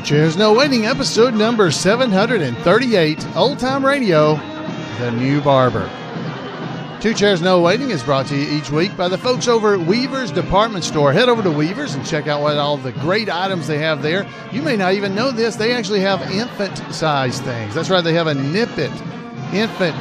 Chairs No Waiting, episode number 738, Old Time Radio, The New Barber. Two Chairs No Waiting is brought to you each week by the folks over at Weaver's Department Store. Head over to Weaver's and check out what all the great items they have there. You may not even know this. They actually have infant-size things. That's right, they have a Nip-It infant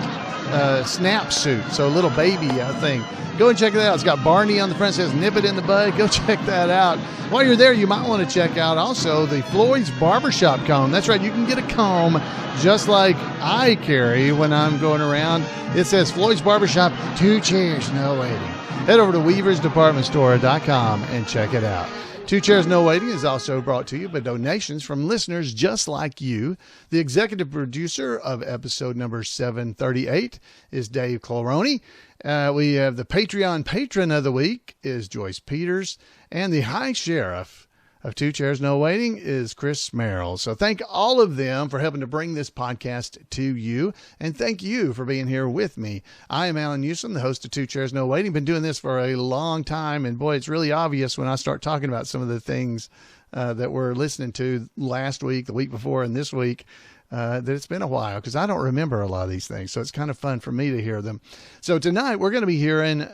snap suit, so a little baby thing. Go and check that out. It's got Barney on the front. It says nip it in the bud. Go check that out. While you're there, you might want to check out also the Floyd's Barbershop comb. That's right. You can get a comb just like I carry when I'm going around. It says Floyd's Barbershop, 2 chairs, no waiting. Head over to weaversdepartmentstore.com and check it out. 2 Chairs No Waiting is also brought to you by donations from listeners just like you. The executive producer of episode number 738 is Dave Cloroni. We have the Patreon patron of the week is Joyce Peters. And the High Sheriff of 2 Chairs No Waiting is Chris Merrill. So thank all of them for helping to bring this podcast to you. And thank you for being here with me. I am Alan Newsom, the host of 2 Chairs No Waiting. Been doing this for a long time. And boy, it's really obvious when I start talking about some of the things that we're listening to last week, the week before, and this week, that it's been a while because I don't remember a lot of these things. So it's kind of fun for me to hear them. So tonight we're going to be hearing,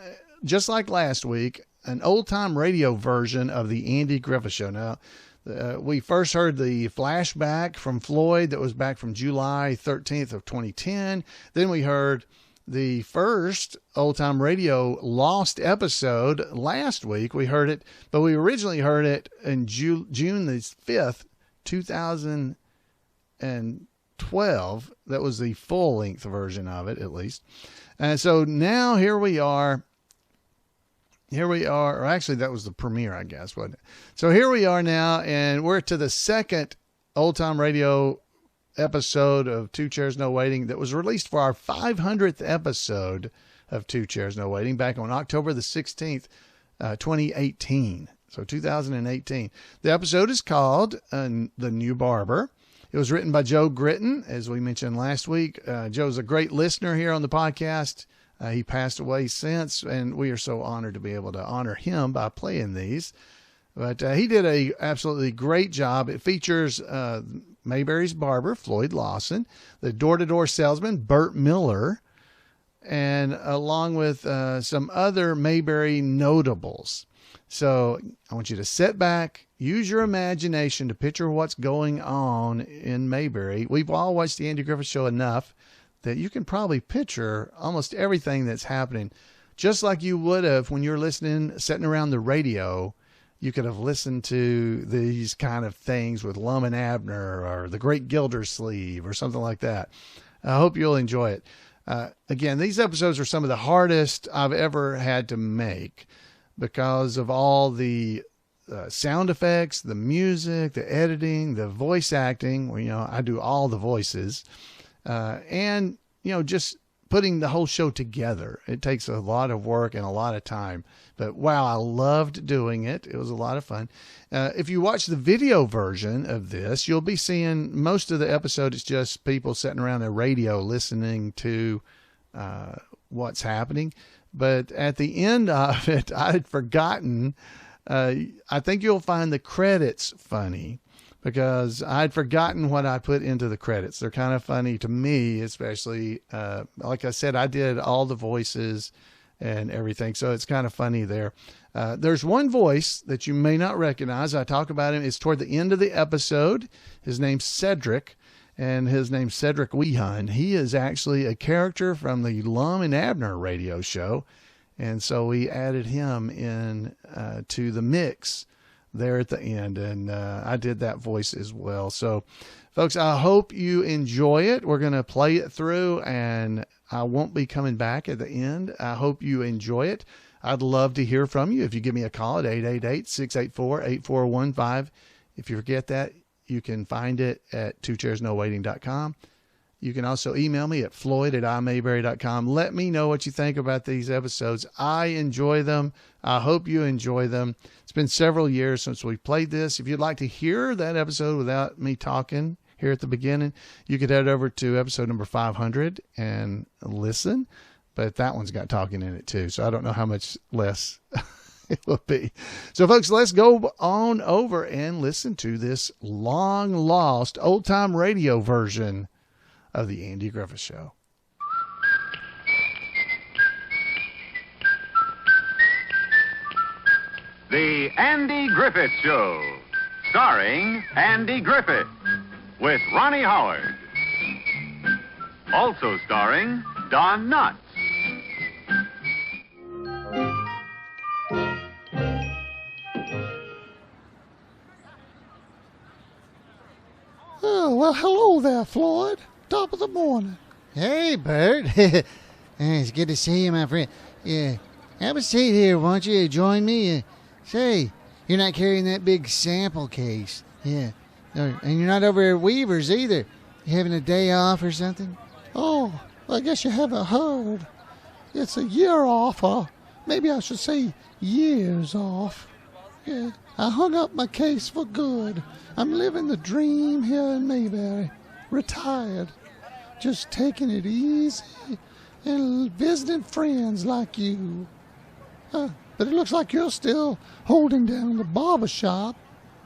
just like last week, an old-time radio version of the Andy Griffith Show. Now, we first heard the flashback from Floyd that was back from July 13th of 2010. Then we heard the first old-time radio lost episode last week. We heard it, but we originally heard it in June the 5th, 2012. That was the full-length version of it, at least. And so now here we are, or actually that was the premiere, I guess, wasn't it? So here we are now, and we're to the second Old Time Radio episode of 2 Chairs No Waiting that was released for our 500th episode of 2 Chairs No Waiting back on October the 16th, 2018. So 2018. The episode is called The New Barber. It was written by Joe Gritton, as we mentioned last week. Joe's a great listener here on the podcast. He passed away since, and we are so honored to be able to honor him by playing these. But he did a absolutely great job. It features Mayberry's barber, Floyd Lawson, the door-to-door salesman, Bert Miller, and along with some other Mayberry notables. So I want you to sit back, use your imagination to picture what's going on in Mayberry. We've all watched the Andy Griffith Show enough that you can probably picture almost everything that's happening, just like you would have when you're listening, sitting around the radio. You could have listened to these kind of things with Lum and Abner or The Great Gildersleeve or something like that. I hope you'll enjoy it. Again, these episodes are some of the hardest I've ever had to make because of all the sound effects, the music, the editing, the voice acting. Well, I do all the voices. And, just putting the whole show together. It takes a lot of work and a lot of time. But wow, I loved doing it. It was a lot of fun. If you watch the video version of this, you'll be seeing most of the episode. It's just people sitting around their radio listening to what's happening. But at the end of it, I had forgotten. I think you'll find the credits funny, because I'd forgotten what I put into the credits. They're kind of funny to me, especially, like I said, I did all the voices and everything. So it's kind of funny there. There's one voice that you may not recognize. I talk about him. It's toward the end of the episode. His name's Cedric, and his name's Cedric Weehun. He is actually a character from the Lum and Abner radio show. And so we added him in to the mix there at the end, and I did that voice as well. So folks, I hope you enjoy it. We're going to play it through, and I won't be coming back at the end. I hope you enjoy it. I'd love to hear from you. If you give me a call at 888-684-8415. If you forget that, you can find it at 2chairsnowaiting.com. You can also email me at floyd@imayberry.com. Let me know what you think about these episodes. I enjoy them. I hope you enjoy them. It's been several years since we played this. If you'd like to hear that episode without me talking here at the beginning, you could head over to episode number 500 and listen. But that one's got talking in it too, so I don't know how much less It will be. So, folks, let's go on over and listen to this long-lost old-time radio version of the Andy Griffith Show. The Andy Griffith Show, starring Andy Griffith, with Ronnie Howard. Also starring Don Knotts. Oh, well, hello there, Floyd. Top of the morning. Hey, Bert. It's good to see you, my friend. Yeah, have a seat here. Why don't you join me? Say, you're not carrying that big sample case. Yeah. And you're not over at Weaver's either. You having a day off or something? Oh, well, I guess you haven't heard. It's a year off, or maybe I should say years off. Yeah, I hung up my case for good. I'm living the dream here in Mayberry. Retired. Just taking it easy and visiting friends like you. But it looks like you're still holding down the barber shop.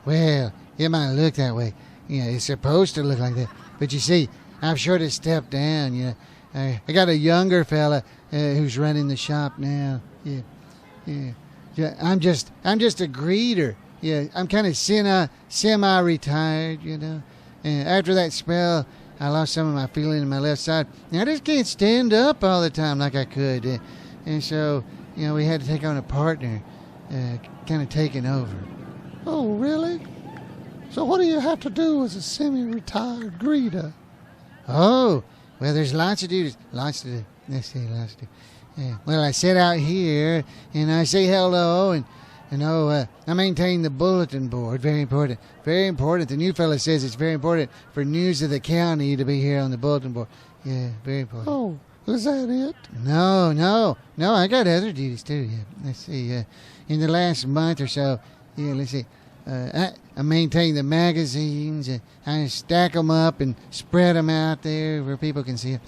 Well, it might look that way. Yeah, it's supposed to look like that. But you see, I've sure to step down, you know. I got a younger fella who's running the shop now. Yeah, I'm just a greeter. Yeah, I'm kind of semi-retired, you know. And after that spell, I lost some of my feeling in my left side. And I just can't stand up all the time like I could. And so, you know, we had to take on a partner, kind of taking over. Oh, really? So what do you have to do as a semi-retired greeter? Oh, well, there's lots of duties. Lots to do. Let's see, lots to do. Yeah. Well, I sit out here, and I say hello, and I maintain the bulletin board. Very important. Very important. The new fella says it's very important for news of the county to be here on the bulletin board. Yeah, very important. Oh, is that it? No, I got other duties, too. Yeah. Let's see. In the last month or so, let's see. I maintain the magazines. I stack them up and spread them out there where people can see them.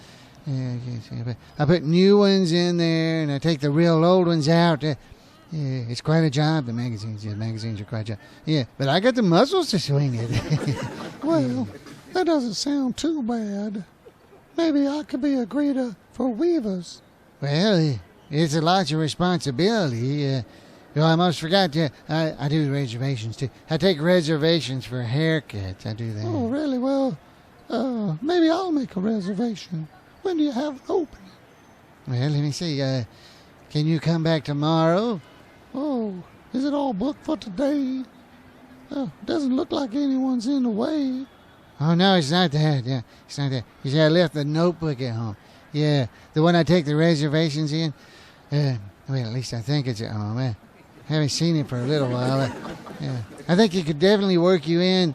I put new ones in there, and I take the real old ones out. It's quite a job, the magazines. Yeah, magazines are quite a job. Yeah, but I got the muscles to swing it. Well, that doesn't sound too bad. Maybe I could be a greeter for Weavers. Well, it's a lot of responsibility. I almost forgot. I do reservations, too. I take reservations for haircuts. I do that. Oh, really? Well, maybe I'll make a reservation. When do you have an opening? Well, let me see. Can you come back tomorrow? Oh, is it all booked for today? Doesn't look like anyone's in the way. Oh, no, it's not that. Yeah, it's not that. You see, I left the notebook at home. Yeah, the one I take the reservations in. Well, at least I think it's at home. I haven't seen it for a little while. I think it could definitely work you in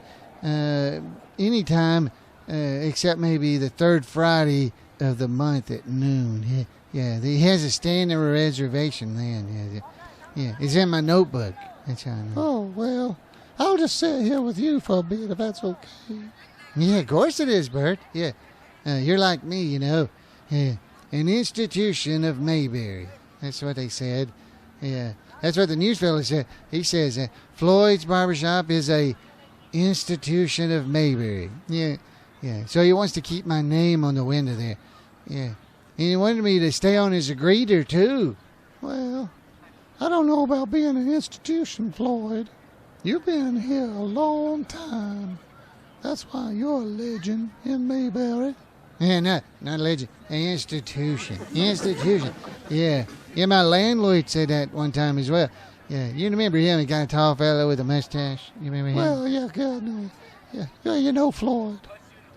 anytime except maybe the third Friday of the month at noon. Yeah, he has a standing reservation then. Yeah, it's in my notebook. That's how I know. Oh, well, I'll just sit here with you for a bit if that's okay. Yeah, of course it is, Bert. Yeah, you're like me, you know. Yeah, an institution of Mayberry. That's what they said. Yeah, that's what the news fella said. He says Floyd's Barbershop is a institution of Mayberry. Yeah. So he wants to keep my name on the window there. Yeah. And he wanted me to stay on as a greeter, too. Well, I don't know about being an institution, Floyd. You've been here a long time. That's why you're a legend in Mayberry. Yeah, not a legend. An institution. Yeah, my landlord said that one time as well. Yeah, you remember him, the kind of tall fellow with a mustache? You remember him? Well, yeah, God, no. Yeah, you know, Floyd.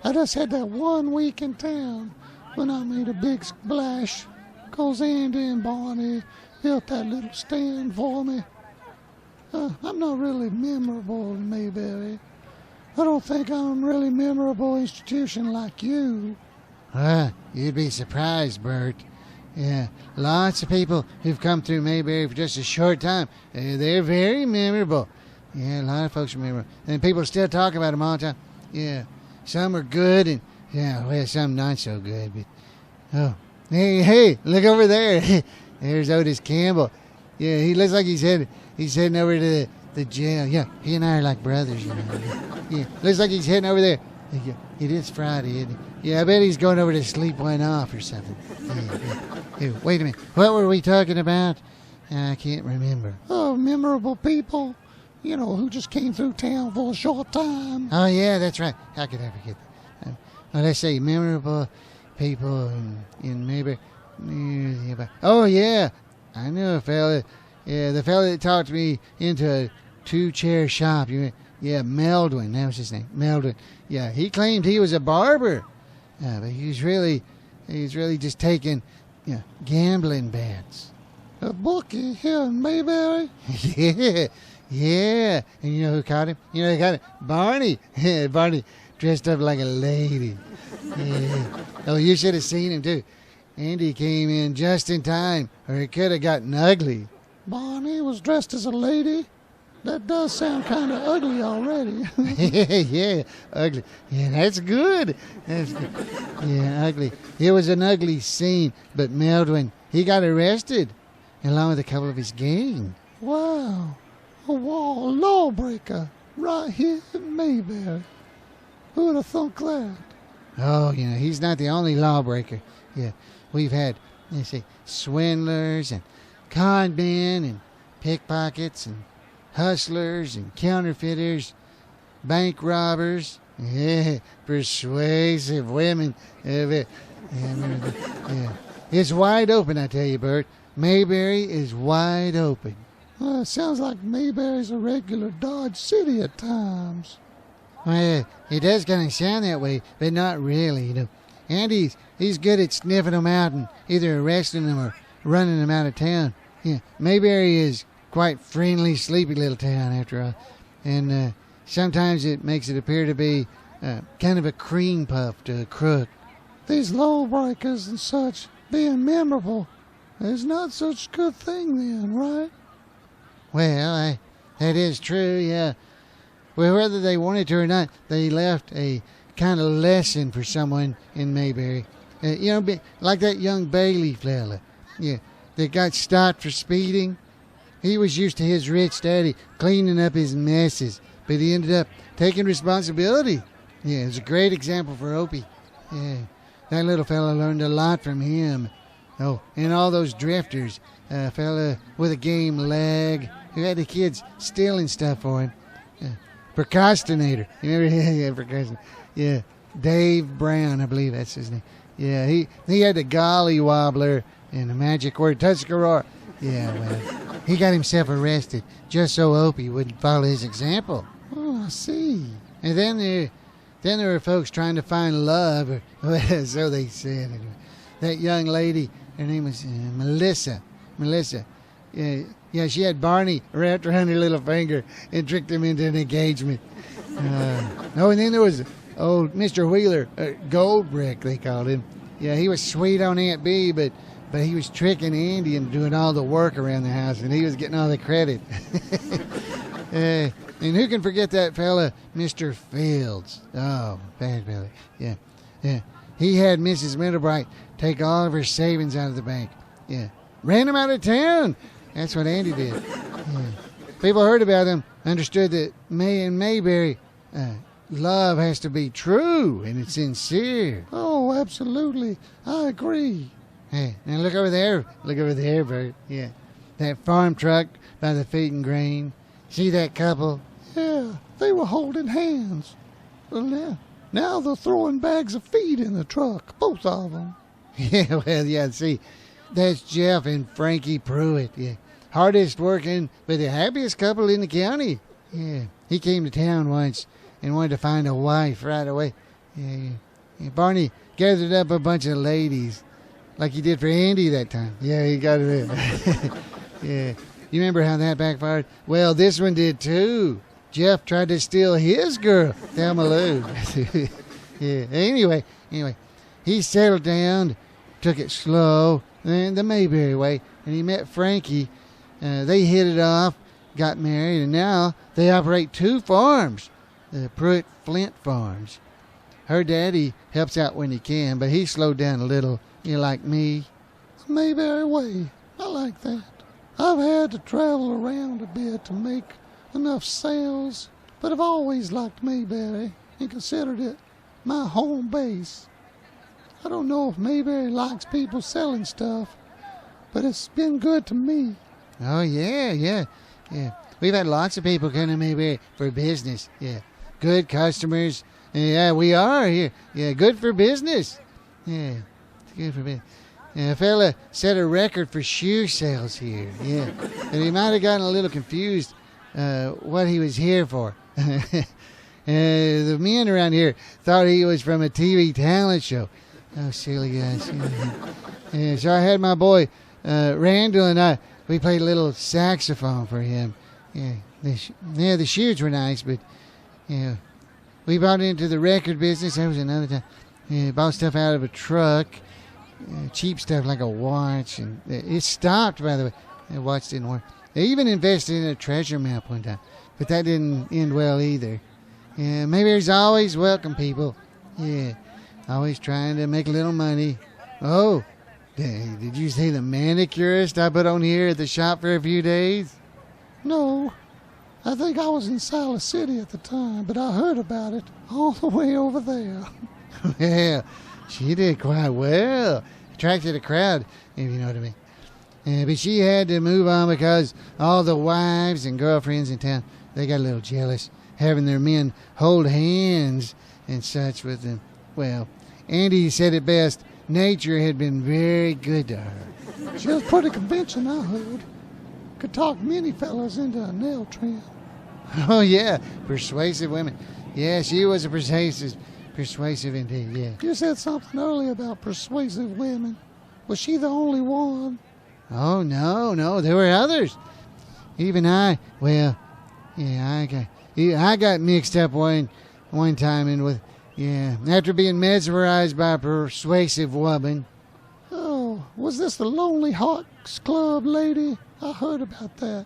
I just had that 1 week in town when I made a big splash, 'cause Andy and Barney built that little stand for me. I'm not really memorable in Mayberry. I don't think I'm a really memorable institution like you. You'd be surprised, Bert. Yeah, lots of people who've come through Mayberry for just a short time, they're very memorable. Yeah, a lot of folks are memorable. And people still talk about them all the time. Yeah, some are good and, some not so good. But, hey, look over there. There's Otis Campbell. Yeah, he looks like he's heading over to the jail. Yeah, he and I are like brothers, you know. Yeah, looks like he's heading over there. Yeah, it is Friday, isn't it? Yeah, I bet he's going over to sleep one off or something. Yeah. Wait a minute. What were we talking about? I can't remember. Oh, memorable people, you know, who just came through town for a short time. Oh, yeah, that's right. How could I forget that? Well, let's say memorable people in Mayberry. Oh, yeah. I know a fella. Yeah, the fella that talked me into a two-chair shop. Yeah, Meldwin. That was his name. Meldwin. Yeah, he claimed he was a barber. But he's really just taking gambling bets. A bookie here in Mayberry? Yeah. And you know who caught him? You know who caught him? Barney. Yeah, Barney dressed up like a lady. Yeah. Oh, you should have seen him, too. Andy came in just in time, or it could have gotten ugly. Barney was dressed as a lady? That does sound kind of ugly already. Yeah, ugly. Yeah, that's good. Yeah, ugly. It was an ugly scene, but Meldwin, he got arrested, along with a couple of his gang. Wow. A lawbreaker right here in Mayberry. Who would have thunk that? Oh, he's not the only lawbreaker. Yeah, we've had, swindlers and con men and pickpockets and hustlers and counterfeiters, bank robbers, persuasive women. Yeah. It's wide open, I tell you, Bert. Mayberry is wide open. Well, it sounds like Mayberry's a regular Dodge City at times. Well, it does kind of sound that way, but not really, And he's good at sniffing them out and either arresting them or running them out of town. Yeah, Mayberry is quite friendly, sleepy little town after all. And sometimes it makes it appear to be kind of a cream puff to a crook. These lawbreakers and such being memorable is not such a good thing then, right? Well, that is true, yeah. Well, whether they wanted to or not, they left a kind of lesson for someone in Mayberry. Like that young Bailey fella. Yeah, that got stopped for speeding. He was used to his rich daddy cleaning up his messes, but he ended up taking responsibility. Yeah, it was a great example for Opie. Yeah, that little fella learned a lot from him. Oh, and all those drifters. A fella with a game leg who had the kids stealing stuff for him. Procrastinator. You remember? Yeah, procrastinator. Yeah, Dave Brown, I believe that's his name. Yeah, he had the golly wobbler and the magic word Tuscarora. Yeah, well, he got himself arrested just so Opie wouldn't follow his example. Oh, I see. And then there were folks trying to find love, or so they said. Anyway. That young lady, her name was Melissa. Yeah, she had Barney wrapped around her little finger and tricked him into an engagement. And then there was old Mr. Wheeler, Goldbrick, they called him. Yeah, he was sweet on Aunt Bee, but he was tricking Andy into doing all the work around the house, and he was getting all the credit. And who can forget that fella, Mr. Fields? Oh, bad Billy. Yeah. He had Mrs. Middlebright take all of her savings out of the bank. Yeah. Ran him out of town. That's what Andy did. Yeah. People heard about him, understood that in Mayberry, love has to be true and it's sincere. Oh, absolutely. I agree. Hey, now look over there. Look over there, Bert. Yeah. That farm truck by the feeding grain. See that couple? Yeah, they were holding hands. Well, now they're throwing bags of feed in the truck, both of them. Yeah, well, yeah, see, that's Jeff and Frankie Pruitt. Yeah. Hardest working, but the happiest couple in the county. Yeah. He came to town once and wanted to find a wife right away. Yeah. Barney gathered up a bunch of ladies, like he did for Andy that time. Yeah, he got it in. Yeah. You remember how that backfired? Well, this one did too. Jeff tried to steal his girl, Thelma Lou. Yeah. Anyway, he settled down, took it slow, and the Mayberry way, and he met Frankie. They hit it off, got married, and now they operate 2 farms, the Pruitt Flint Farms. Her daddy helps out when he can, but he slowed down a little, like me. The Mayberry way. I like that. I've had to travel around a bit to make enough sales, but I've always liked Mayberry and considered it my home base. I don't know if Mayberry likes people selling stuff, but it's been good to me. Oh, yeah. We've had lots of people come to Mayberry for business. Yeah. Good customers. Yeah, we are here. Yeah, good for business. Yeah, it's good for business. Yeah, a fella set a record for shoe sales here. Yeah, and he might have gotten a little confused what he was here for. The men around here thought he was from a TV talent show. Oh, silly guys. Yeah, so I had my boy Randall and we played a little saxophone for him. Yeah, the shoes were nice, but yeah, we bought into the record business. That was another time. Yeah, bought stuff out of a truck, cheap stuff like a watch, and it stopped. By the way, the watch didn't work. They even invested in a treasure map one time, but that didn't end well either. Yeah, maybe there's always welcome people. Yeah, always trying to make a little money. Oh, did you see the manicurist I put on here at the shop for a few days? No, I think I was in Silas City at the time, but I heard about it all the way over there. Well, she did quite well. Attracted a crowd, if you know what I mean. But she had to move on because all the wives and girlfriends in town, they got a little jealous, having their men hold hands and such with them. Well, Andy said it best. Nature had been very good to her. She was pretty convincing, I heard. Could talk many fellas into a nail trim. Oh, yeah, persuasive women. Yeah, she was a persuasive indeed, yeah. You said something earlier about persuasive women. Was she the only one? Oh, no, there were others. Even I got mixed up one time in with, after being mesmerized by a persuasive woman. Oh, was this the Lonely Hawks Club lady? I heard about that.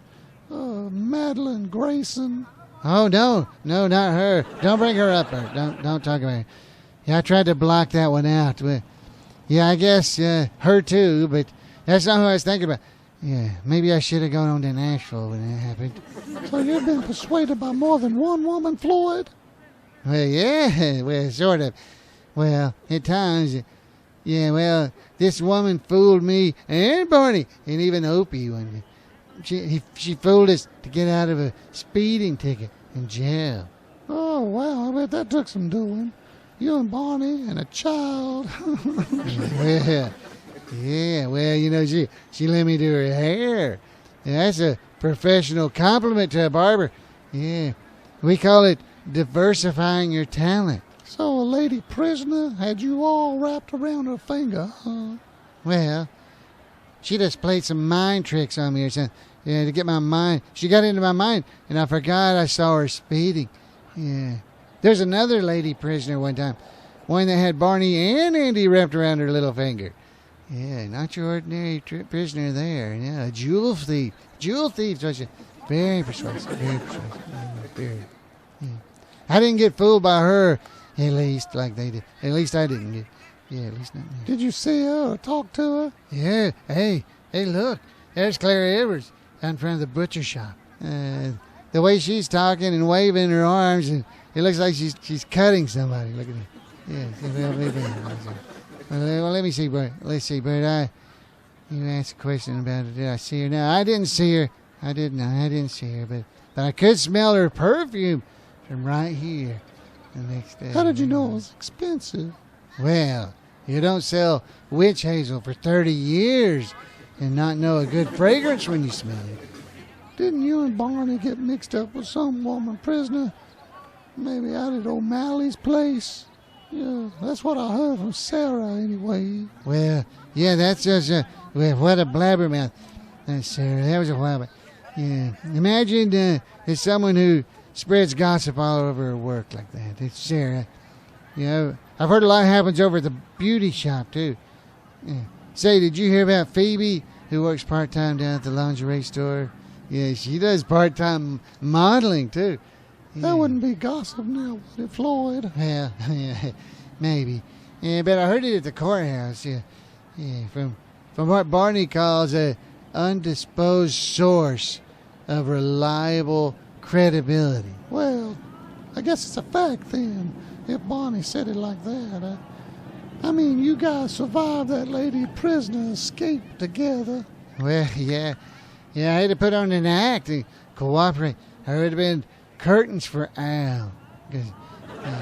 Madeline Grayson. Oh, no, not her. Don't bring her up, Bert. Don't talk about her. Yeah, I tried to block that one out. But, I guess her too, but that's not who I was thinking about. Yeah, maybe I should have gone on to Nashville when that happened. So you've been persuaded by more than one woman, Floyd? Well, yeah, sort of. Well, at times, this woman fooled me and Barney and even Opie one day. She fooled us to get out of a speeding ticket in jail. Oh, wow, I bet that took some doing. You and Barney and a child. She let me do her hair. Yeah, that's a professional compliment to a barber. Yeah, we call it diversifying your talent. So a lady prisoner had you all wrapped around her finger, huh? Well, she just played some mind tricks on me or something. Yeah, to get my mind. She got into my mind, and I forgot I saw her speeding. Yeah. There's another lady prisoner one time. One that had Barney and Andy wrapped around her little finger. Yeah, not your ordinary prisoner there. Yeah, a jewel thief. Jewel thief. Very persuasive. Very persuasive. Very. Yeah. I didn't get fooled by her, at least, like they did. At least I didn't get. Yeah, at least not me. Did you see her or talk to her? Yeah. Hey, look. There's Clara Edwards out in front of the butcher shop. The way she's talking and waving her arms, and it looks like she's cutting somebody. Look at her. Yeah. Well, let me see, Bert. Let's see, Bert. You asked a question about it. Did I see her? No, I didn't see her. I didn't see her, but I could smell her perfume from right here the next day. How did you know it was expensive? Well, you don't sell witch hazel for 30 years and not know a good fragrance when you smell it. Didn't you and Barney get mixed up with some woman prisoner? Maybe out at O'Malley's place? Yeah, that's what I heard from Sarah anyway. Well, yeah, that's just what a blabbermouth. That's Sarah. That was a while back. Yeah, imagine there's someone who spreads gossip all over her work like that. It's Sarah. Yeah, I've heard a lot happens over at the beauty shop, too. Yeah. Say, did you hear about Phoebe, who works part-time down at the lingerie store? Yeah, she does part-time modeling, too. Yeah. That wouldn't be gossip now, would it, Floyd? Well, yeah, maybe. Yeah, but I heard it at the courthouse, from what Barney calls undisposed source of reliable credibility. Well, I guess it's a fact then, if Bonnie said it like that. I mean, you guys survived that lady prisoner escape together. Well, yeah, I had to put on an act and cooperate. I would have been curtains for Al.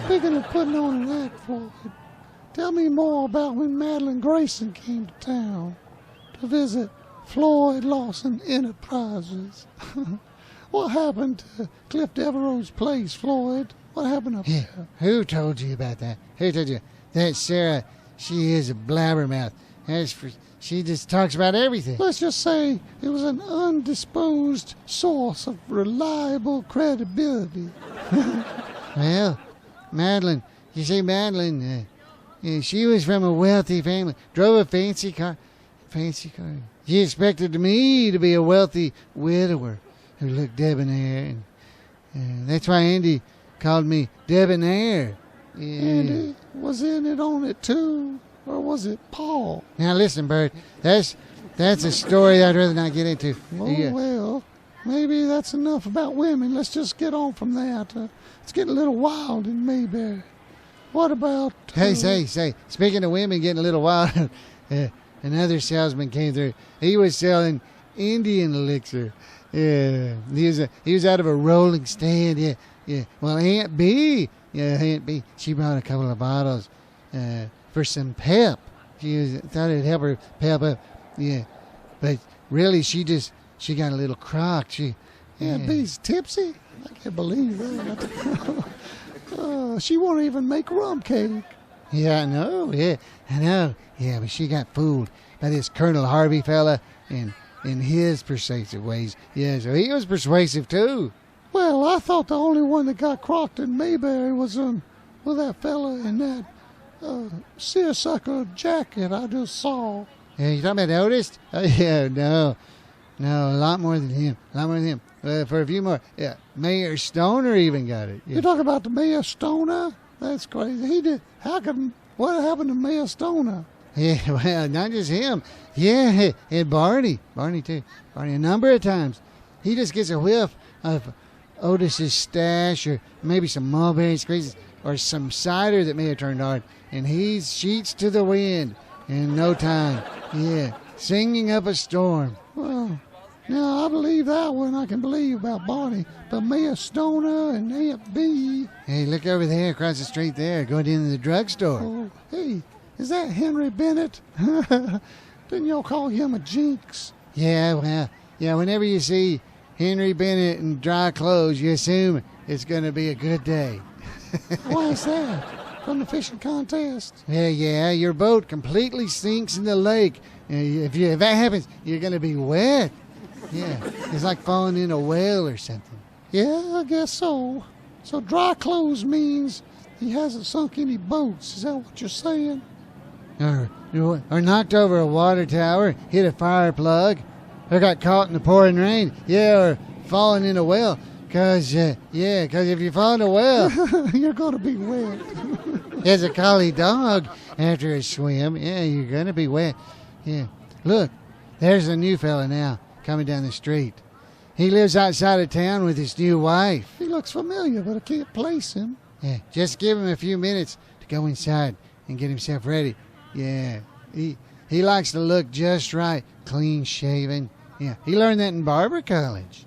Speaking of putting on an act, Floyd, tell me more about when Madeline Grayson came to town to visit Floyd Lawson Enterprises. What happened to Cliff Devereaux's place, Floyd? What happened up there? Who told you about that? Who told you? That Sarah, she is a blabbermouth. She just talks about everything. Let's just say it was an undisposed source of reliable credibility. Well, Madeline, you see, Madeline, she was from a wealthy family, drove a fancy car. She expected me to be a wealthy widower who looked debonair, and that's why Andy called me debonair. Yeah. Andy was in it on it too, or was it Paul? Now listen, Bert, that's a story I'd rather not get into. Oh, well, maybe that's enough about women. Let's just get on from that. It's getting a little wild in Mayberry. What about... Hey, speaking of women getting a little wild, another salesman came through. He was selling Indian elixir. Yeah, he was out of a rolling stand. Yeah. Well, Aunt B, she brought a couple of bottles for some pep. She thought it'd help her pep up. Yeah, but really, she got a little crocked. Aunt B's tipsy? I can't believe that. She won't even make rum cake. Yeah, I know. Yeah, but she got fooled by this Colonel Harvey fella and in his persuasive ways. Yeah, so he was persuasive too. Well, I thought the only one that got crocked in Mayberry was that fella in that seersucker jacket I just saw. Yeah, you talking about Otis? Oh, yeah, no, a lot more than him. For a few more. Yeah, Mayor Stoner even got it. Yeah. You talk about the Mayor Stoner? That's crazy. He did. What happened to Mayor Stoner? Yeah, well, not just him. Yeah, and Barney too. Barney a number of times. He just gets a whiff of Otis's stash, or maybe some mulberry squeezes, or some cider that may have turned on, and he sheets to the wind in no time. Yeah, singing up a storm. Well, now I believe that one. I can believe about Barney, but Mayor Stoner and Aunt B. Hey, look over there across the street there, going into the drugstore. Oh, hey, is that Henry Bennett? Didn't y'all call him a jinx? Yeah, well, whenever you see Henry Bennett in dry clothes, you assume it's going to be a good day. Why is that? From the fishing contest? Yeah, your boat completely sinks in the lake. If that happens, you're going to be wet. Yeah, it's like falling in a whale or something. Yeah, I guess so. So dry clothes means he hasn't sunk any boats. Is that what you're saying? Or knocked over a water tower, hit a fire plug, or got caught in the pouring rain. Yeah, or falling in a well. Cause if you fall in a well, you're gonna be wet. As a collie dog after a swim, yeah, you're gonna be wet. Yeah, look, there's a new fella now coming down the street. He lives outside of town with his new wife. He looks familiar, but I can't place him. Yeah, just give him a few minutes to go inside and get himself ready. Yeah, he likes to look just right, clean shaven. Yeah, he learned that in Barber College.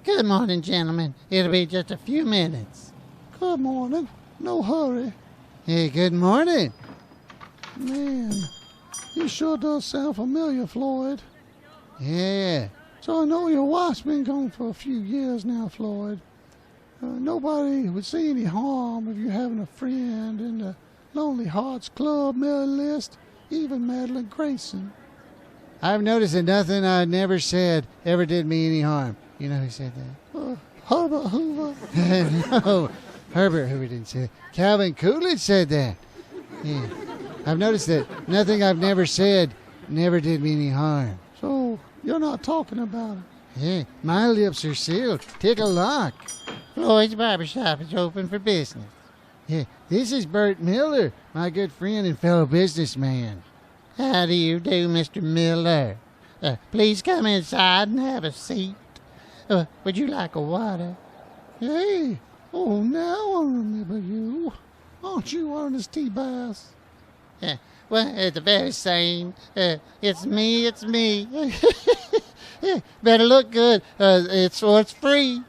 Good morning, gentlemen. It'll be just a few minutes. Good morning. No hurry. Hey, good morning. Man, you sure does sound familiar, Floyd. Yeah. So I know your wife's been gone for a few years now, Floyd. Nobody would see any harm if you having a friend in the Lonely Hearts Club mailing list, even Madeline Grayson. I've noticed that nothing I never said ever did me any harm. You know who said that? Herbert Hoover. No, Herbert Hoover didn't say that. Calvin Coolidge said that. Yeah. I've noticed that nothing I've never said never did me any harm. So you're not talking about it? Yeah, my lips are sealed. Take a lock. Floyd's barbershop is open for business. Yeah, this is Bert Miller, my good friend and fellow businessman. How do you do, Mr. Miller? Please come inside and have a seat. Would you like a water? Hey, oh, now I remember you. Aren't you Ernest T. Bass? Well, it's the very same. It's me. Better look good. It's free.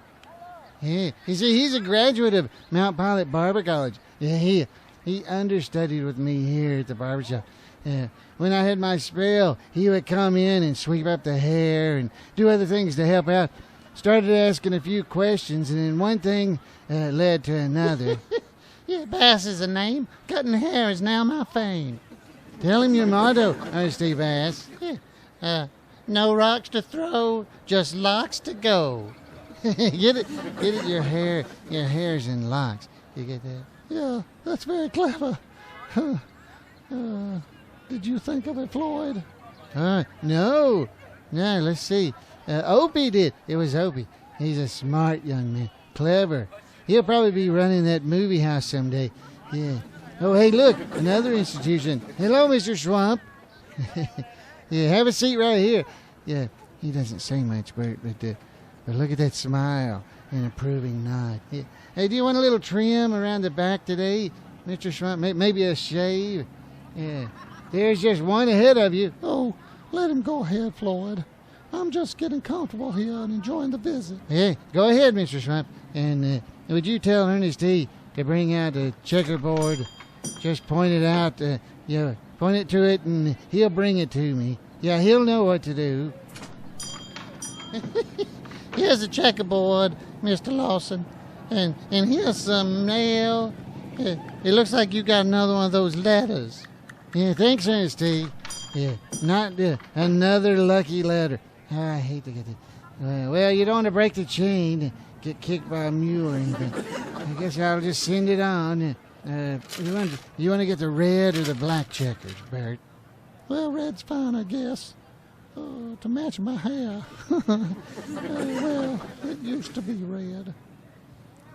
Yeah, you see, he's a graduate of Mount Pilot Barber College. Yeah, he understudied with me here at the barbershop. When I had my spell, he would come in and sweep up the hair and do other things to help out. Started asking a few questions, and then one thing led to another. Yeah, Bass is a name. Cutting hair is now my fame. Tell him your motto, Ernest T. Bass. Yeah. No rocks to throw, just locks to go. Get it? Your hair's in locks. You get that? Yeah, that's very clever. Did you think of it, Floyd? No. Let's see. Opie did. It was Opie. He's a smart young man. Clever. He'll probably be running that movie house someday. Yeah. Oh, hey, look. Another institution. Hello, Mr. Swamp. Yeah, have a seat right here. Yeah, he doesn't say much, Bert, but look at that smile and approving nod. Yeah. Hey, do you want a little trim around the back today, Mr. Swamp? Maybe a shave? Yeah. There's just one ahead of you. Oh, let him go ahead, Floyd. I'm just getting comfortable here and enjoying the visit. Yeah, go ahead, Mr. Swamp. And would you tell Ernest T. to bring out a checkerboard? Just point it out. Point it to it, and he'll bring it to me. Yeah, he'll know what to do. Here's a checkerboard, Mr. Lawson. And here's some mail. It looks like you got another one of those letters. Yeah, thanks, Ernest T. Yeah, not another lucky letter. I hate to get it. Well, you don't want to break the chain and get kicked by a mule or anything. I guess I'll just send it on. You want to get the red or the black checkers, Bert? Well, red's fine, I guess. To match my hair. Well, it used to be red.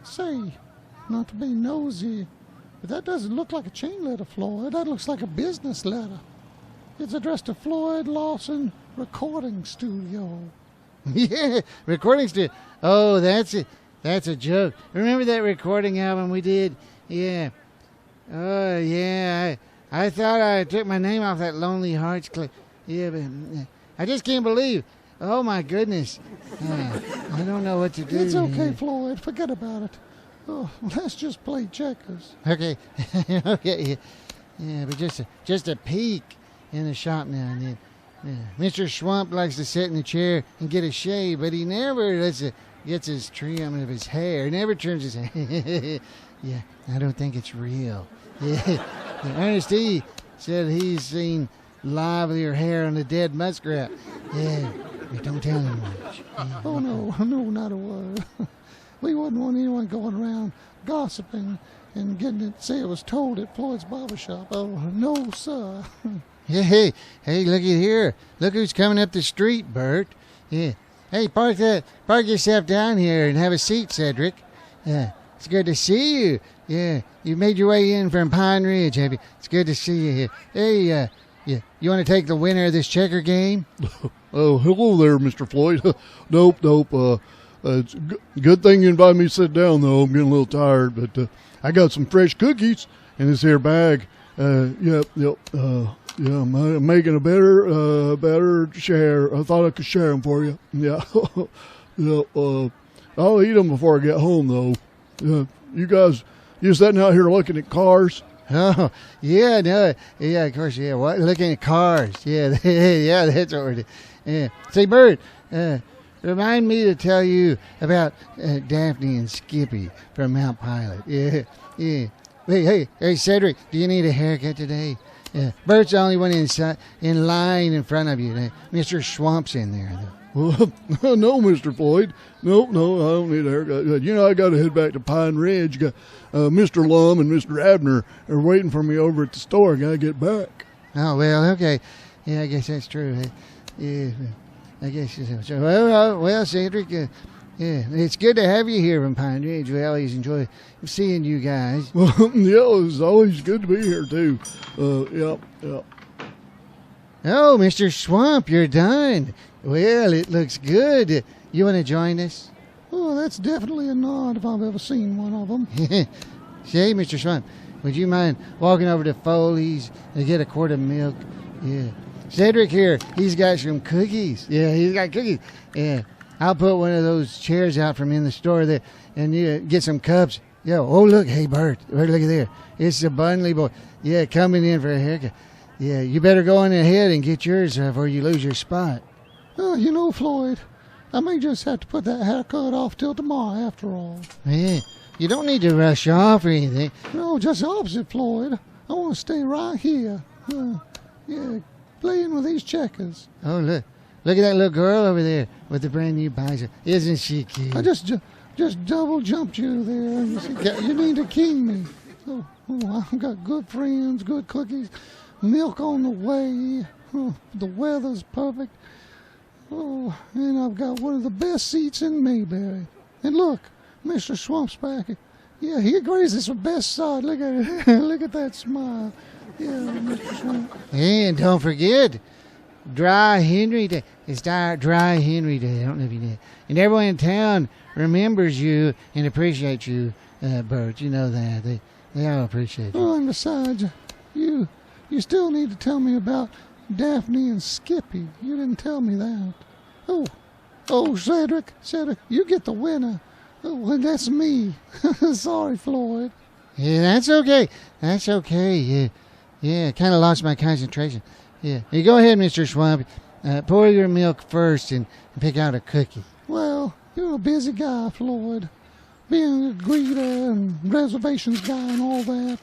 Say, not to be nosy, but that doesn't look like a chain letter, Floyd. That looks like a business letter. It's addressed to Floyd Lawson Recording Studio. Yeah, recording studio. Oh, that's it. That's a joke. Remember that recording album we did? Yeah. Oh, yeah. I thought I took my name off that Lonely Hearts clip. Yeah, but I just can't believe. Oh, my goodness. I don't know what to do. It's okay, Floyd. Forget about it. Oh, let's just play checkers. Okay. Okay. Yeah, but just a peek in the shop now and then. Mr. Swamp likes to sit in the chair and get a shave, but he never gets his trim of his hair. Never trims his hair. Yeah, I don't think it's real. Yeah. Ernest T. said he's seen livelier hair on a dead muskrat. Yeah, but don't tell him much. Yeah. Oh, no, not a word. We wouldn't want anyone going around gossiping and getting it, say it was told at Floyd's barbershop. Oh, no, sir. Hey, looky here. Look who's coming up the street, Bert. Yeah. Hey, park yourself down here and have a seat, Cedric. Yeah, it's good to see you. Yeah, you made your way in from Pine Ridge, have you? It's good to see you here. Hey, you want to take the winner of this checker game? Oh, hello there, Mr. Floyd. Nope. It's a good thing you invited me to sit down, though. I'm getting a little tired, but I got some fresh cookies in this here bag. I'm making a better share. I thought I could share them for you. Yeah. I'll eat them before I get home, though. You guys, you sitting out here looking at cars? Oh, yeah, no. Yeah, of course, yeah. What? Looking at cars. Yeah, yeah, that's what we're doing. Yeah. Say, Bert, remind me to tell you about Daphne and Skippy from Mount Pilot. Yeah. Hey, Cedric, do you need a haircut today? Yeah. Bert's the only one in line in front of you. Mr. Swamp's in there, though. Well, no, Mr. Floyd. No, I don't need a haircut. You know, I got to head back to Pine Ridge. Mr. Lum and Mr. Abner are waiting for me over at the store. I got to get back. Oh, well, okay. Yeah, I guess that's true. Yeah, I guess so. Well, Cedric, yeah, it's good to have you here from Pine Ridge. We always enjoy seeing you guys. Well, yeah, it's always good to be here, too. Yeah. Oh, Mr. Swamp, you're done. Well, it looks good. You want to join us? Oh, that's definitely a nod if I've ever seen one of them. Say, Mr. Swamp, would you mind walking over to Foley's and get a quart of milk? Yeah. Cedric here, he's got some cookies. Yeah, he's got cookies. Yeah. I'll put one of those chairs out from in the store there, and you get some cups. Yo, oh, look, hey, Bert, look at there. It's the Bunley boy. Yeah, coming in for a haircut. Yeah, you better go on ahead and get yours before you lose your spot. You know, Floyd, I may just have to put that haircut off till tomorrow after all. Yeah, you don't need to rush off or anything. No, just the opposite, Floyd. I want to stay right here. Playing with these checkers. Oh, look. Look at that little girl over there with the brand new bicycle. Isn't she cute? I just double jumped you there. You need to king me. Oh, I've got good friends, good cookies, milk on the way. Oh, the weather's perfect. Oh, and I've got one of the best seats in Mayberry. And look, Mr. Swamp's back. Yeah, he agrees it's the best side. Look at it. Look at that smile. Yeah, Mr. Swamp. And don't forget, Dry Henry Day. It's Dry Henry Day. I don't know if you know. And everyone in town remembers you and appreciates you, Bert. You know that. They all appreciate you. Oh, and besides, you still need to tell me about Daphne and Skippy. You didn't tell me that. Oh, Cedric, you get the winner. Oh, and that's me. Sorry, Floyd. Yeah, that's okay. That's okay. Yeah, kind of lost my concentration. Yeah, you go ahead, Mr. Swamp. Pour your milk first and pick out a cookie. Well, you're a busy guy, Floyd. Being a greeter and reservations guy and all that.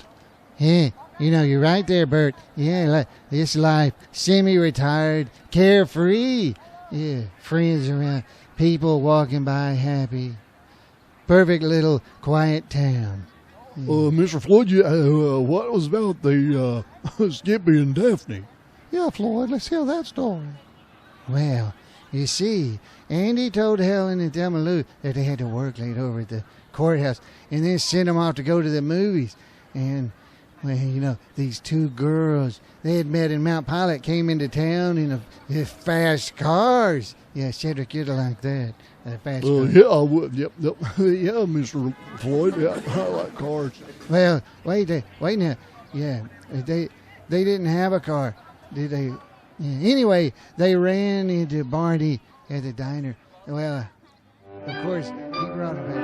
Yeah, you're right there, Bert. Yeah, this life, semi-retired, carefree. Yeah, friends around, people walking by happy. Perfect little quiet town. Yeah. Mr. Floyd, what was about the Skippy and Daphne? Yeah, Floyd, let's hear that story. Well, you see, Andy told Helen and Thelma Lou that they had to work late over at the courthouse and then sent them off to go to the movies. And, well, these two girls they had met in Mount Pilot came into town in fast cars. Yeah, Cedric, you'd like that. Fast cars. Yeah, I would. Yep. Yeah, Mr. Floyd, yeah, I like cars. Well, wait now. Yeah, they didn't have a car, did they? Yeah. Anyway, they ran into Barney at the diner. Well, of course, he brought them back.